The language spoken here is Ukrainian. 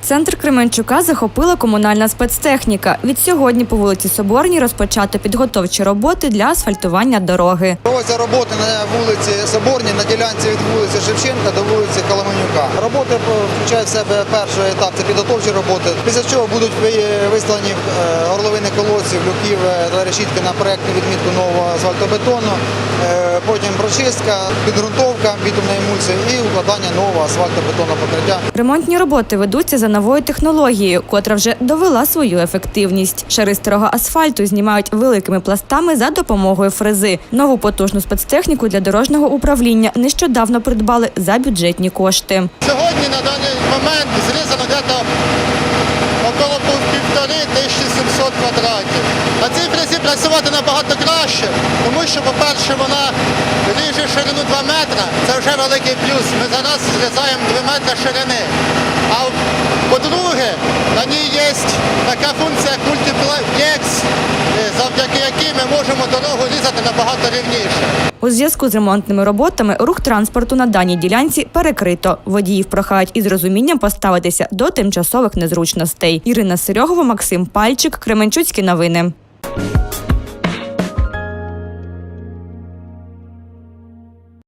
Центр Кременчука захопила комунальна спецтехніка. Від сьогодні по вулиці Соборній розпочато підготовчі роботи для асфальтування дороги. Проводяться роботи на вулиці Соборній, на ділянці від вулиці Шевченка до вулиці Коломенюка. Роботи включають в себе перший етап – це підготовчі роботи, після чого будуть вислані горловини колодців, люків та решітки на проєктну відмітку нового асфальтобетону, потім прочистка, підґрунтовка бітумної емульсії і укладання нового асфальтобетонного покриття. Ремонтні роботи ведуться за новою технологією, котра вже довела свою ефективність. Шари старого асфальту знімають великими пластами за допомогою фрези. Нову потужну спецтехніку для дорожнього управління нещодавно придбали за бюджетні кошти. Сьогодні на даний момент зрізано десь около 1500 квадратів. На цій фрезі працювати набагато краще, тому що, по-перше, вона ріже ширину 2 метри, це вже великий плюс. Ми зараз зрізаємо 2 метри ширини. А по-друге, на ній є така функція мультиплекс, завдяки якій ми можемо дорогу різати набагато рівніше. У зв'язку з ремонтними роботами рух транспорту на даній ділянці перекрито. Водіїв прохають із розумінням поставитися до тимчасових незручностей. Ірина Серьогова, Максим Пальчик, Кременчуцькі новини.